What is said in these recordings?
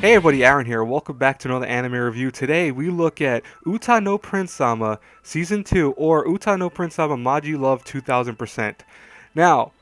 Hey everybody, Aaron here. Welcome back to another anime review. Today we look at Uta no Prince-sama Season 2 or Uta no Prince-sama Maji Love 2000%. Now,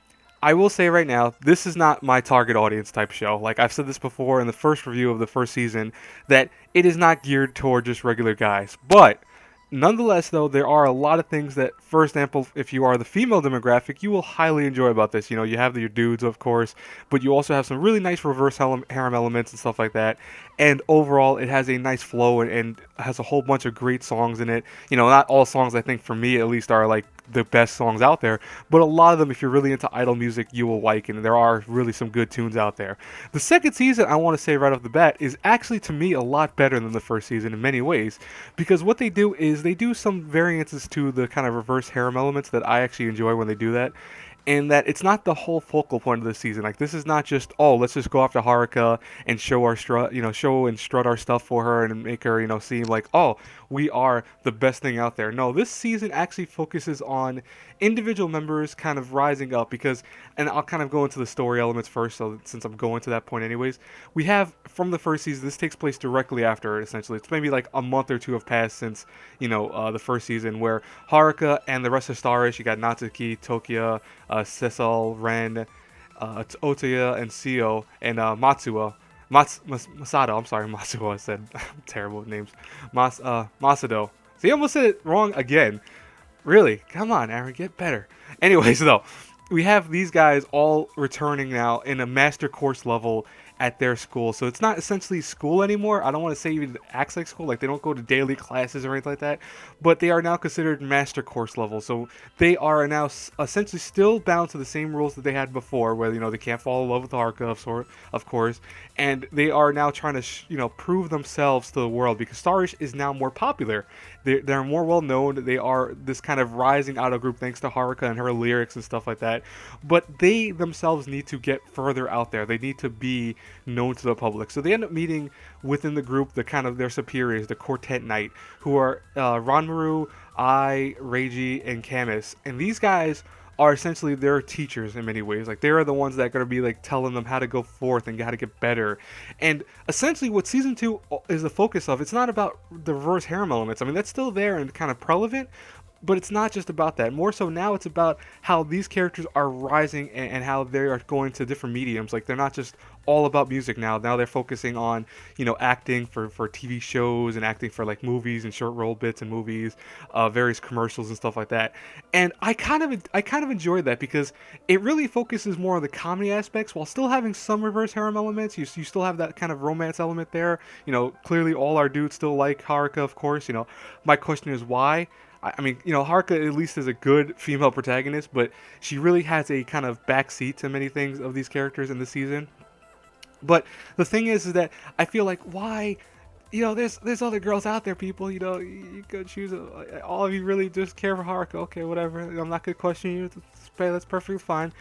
I will say right now, this is not my target audience type show. Like I've said this before in the first review of the first season, that it is not geared toward just regular guys. But nonetheless, though, there are a lot of things that, for example, if you are the female demographic, you will highly enjoy about this. You know, you have your dudes, of course, but you also have some really nice reverse harem elements and stuff like that. And overall, it has a nice flow and has a whole bunch of great songs in it. You know, not all songs, I think, for me at least, are like the best songs out there, but a lot of them, if you're really into idol music, you will like, and there are really some good tunes out there. The second season, I want to say right off the bat, is actually to me a lot better than the first season in many ways, because what they do is they do some variances to the kind of reverse harem elements that I actually enjoy when they do that. And that it's not the whole focal point of the season. Like this is not just, oh, let's just go after Haruka and show our strut, show and strut our stuff for her and make her, seem like, oh, we are the best thing out there. No, this season actually focuses on individual members kind of rising up because, and I'll kind of go into the story elements first. So since I'm going to that point anyways, we have from the first season. This takes place directly after it. Essentially, it's maybe like a month or two have passed since the first season where Haruka and the rest of Starish. You got Natsuki, Tokia, Cecil, Ren, Otoya, and Seo, and Matsuo. Masato, I'm sorry, Matsuo, I said. I'm terrible with names. Masado. See, I almost said it wrong again. Really? Come on, Aaron, get better. Anyways, though, we have these guys all returning now in a master course level at their school. So it's not essentially school anymore. I don't want to say even acts like school, like they don't go to daily classes or anything like that, but they are now considered master course level. So they are now essentially still bound to the same rules that they had before, where they can't fall in love with Haruka, of course, and they are now trying to prove themselves to the world because Starish is now more popular. They're more well known. They are this kind of rising idol group thanks to Haruka and her lyrics and stuff like that. But they themselves need to get further out there. They need to be known to the public. So they end up meeting within the group the kind of their superiors, the Quartet Knight, who are Ranmaru, Ai, Reiji, and Camus. And these guys are essentially their teachers in many ways. Like they are the ones that are going to be like telling them how to go forth and how to get better. And essentially what season 2 is the focus of, it's not about the reverse harem elements. I mean, that's still there and kind of prevalent, but it's not just about that. More so now it's about how these characters are rising and how they are going to different mediums. Like they're not just all about music now. Now they're focusing on, acting for TV shows and acting for like movies and short role bits and movies, various commercials and stuff like that. And I kind of enjoy that because it really focuses more on the comedy aspects while still having some reverse harem elements. You still have that kind of romance element there. Clearly all our dudes still like Haruka, of course. My question is why? I mean, Haruka at least is a good female protagonist, but she really has a kind of backseat to many things of these characters in the season. But the thing is that I feel like why, there's other girls out there, people. You could choose. All of you really just care for Haruka. Okay, whatever. I'm not gonna question you. That's perfectly fine.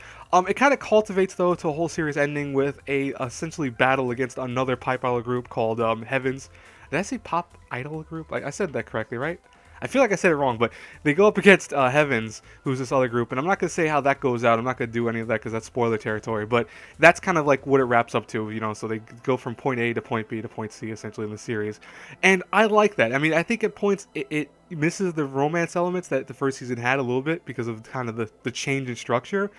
It kind of cultivates though to a whole series ending with a essentially battle against another pipe idol group called Heavens. Did I say pop idol group? I said that correctly, right? I feel like I said it wrong, but they go up against Heavens, who's this other group, and I'm not going to say how that goes out. I'm not going to do any of that because that's spoiler territory, but that's kind of like what it wraps up to, so they go from point A to point B to point C, essentially, in the series. And I like that. I mean, I think at points it misses the romance elements that the first season had a little bit because of kind of the change in structure.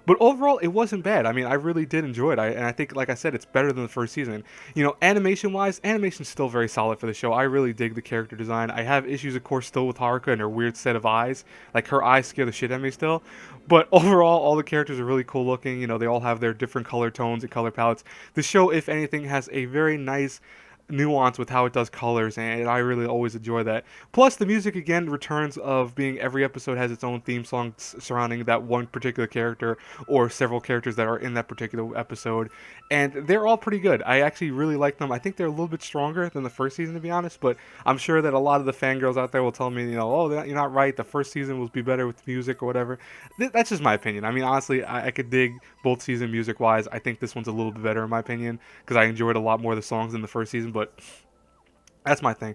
But overall, it wasn't bad. I mean, I really did enjoy it. And I think, like I said, it's better than the first season. Animation-wise, animation's still very solid for the show. I really dig the character design. I have issues, of course, still with Haruka and her weird set of eyes. Like, her eyes scare the shit out of me still. But overall, all the characters are really cool looking. They all have their different color tones and color palettes. The show, if anything, has a very nice nuance with how it does colors, and I really always enjoy that. Plus the music again returns of being every episode has its own theme song surrounding that one particular character or several characters that are in that particular episode, and they're all pretty good. I actually really like them. I think they're a little bit stronger than the first season, to be honest, but I'm sure that a lot of the fangirls out there will tell me, oh, you're not right, the first season will be better with music or whatever. That's just my opinion. I mean, honestly, I could dig both season music wise. I think this one's a little bit better in my opinion because I enjoyed a lot more of the songs in the first season, but that's my thing.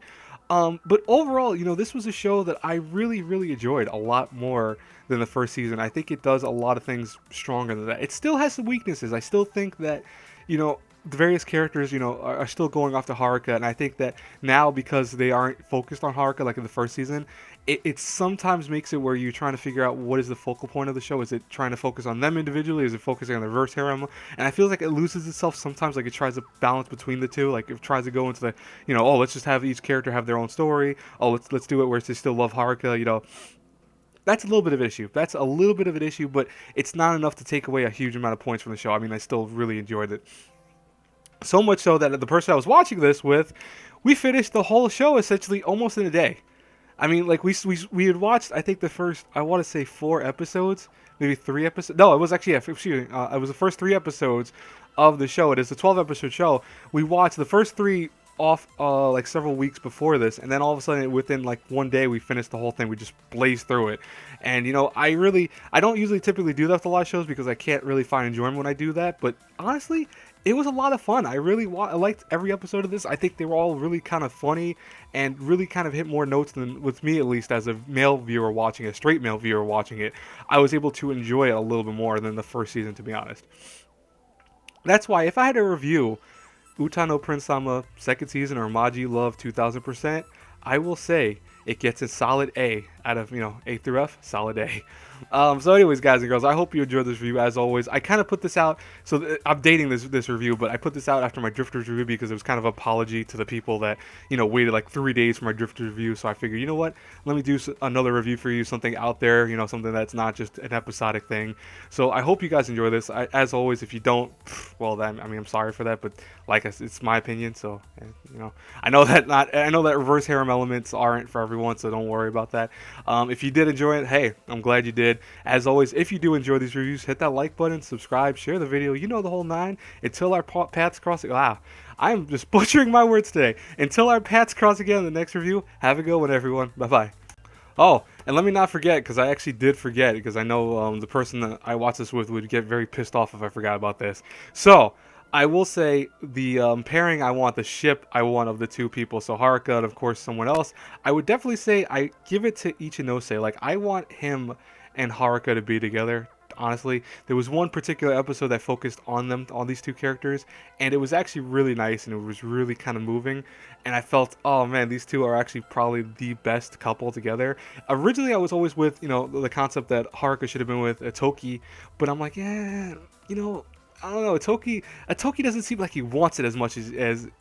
But overall, this was a show that I really, really enjoyed a lot more than the first season. I think it does a lot of things stronger than that. It still has some weaknesses. I still think that, the various characters, are still going off to Haruka, and I think that now because they aren't focused on Haruka like in the first season, it sometimes makes it where you're trying to figure out what is the focal point of the show. Is it trying to focus on them individually? Is it focusing on the reverse harem? And I feel like it loses itself sometimes. Like it tries to balance between the two. Like it tries to go into the, oh, let's just have each character have their own story. Oh, let's do it where they still love Haruka. That's a little bit of an issue. That's a little bit of an issue, but it's not enough to take away a huge amount of points from the show. I mean, I still really enjoyed it. So much so that the person I was watching this with, we finished the whole show essentially almost in a day. I mean, like we had watched, I think the first, I want to say 4 episodes, maybe 3 episodes. No, it was actually, excuse me, it was the first 3 episodes of the show. It is a 12-episode show. We watched the first 3 off like several weeks before this, and then all of a sudden within like one day we finished the whole thing. We just blazed through it. And I don't usually typically do that with a lot of shows because I can't really find enjoyment when I do that, but honestly it was a lot of fun. I liked every episode of this. I think they were all really kind of funny and really kind of hit more notes than, with me at least, as a male viewer watching it, straight male viewer watching it. I was able to enjoy it a little bit more than the first season, to be honest. That's why if I had to review Uta no Prince-sama second season or Maji Love 2000%, I will say it gets a solid A out of, A through F, solid A. So anyways, guys and girls, I hope you enjoyed this review. As always, I kind of put this out, so I'm dating this review, but I put this out after my Drifters review because it was kind of an apology to the people that, waited like 3 days for my Drifters review. So I figured, you know what, let me do another review for you, something out there, something that's not just an episodic thing. So I hope you guys enjoy this. As always, if you don't, well, then, I'm sorry for that, but like it's my opinion, so, I know that reverse harem elements aren't for everyone, so don't worry about that. If you did enjoy it, hey, I'm glad you did. As always, if you do enjoy these reviews, hit that like button, subscribe, share the video, the whole 9. Until our paths cross, I'm just butchering my words today. Until our paths cross again in the next review, have a good one, everyone. Bye-bye. Oh, and let me not forget, because I actually did forget, because I know the person that I watched this with would get very pissed off if I forgot about this. So, I will say the pairing I want, the ship I want of the 2 people, so Haruka and of course someone else, I would definitely say I give it to Ichinose. Like, I want him and Haruka to be together. Honestly, there was one particular episode that focused on these 2 characters, and it was actually really nice, and it was really kind of moving, and I felt, oh man, these 2 are actually probably the best couple together. Originally I was always with, the concept that Haruka should have been with Toki, but I'm like, yeah, I don't know. Toki doesn't seem like he wants it as much as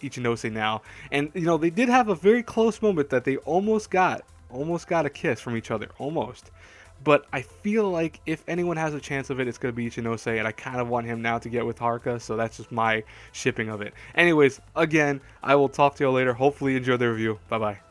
Ichinose now. And they did have a very close moment that they almost got a kiss from each other, almost. But I feel like if anyone has a chance of it, it's going to be Ichinose, and I kind of want him now to get with Haruka, so that's just my shipping of it. Anyways, again, I will talk to you later. Hopefully you enjoy the review. Bye-bye.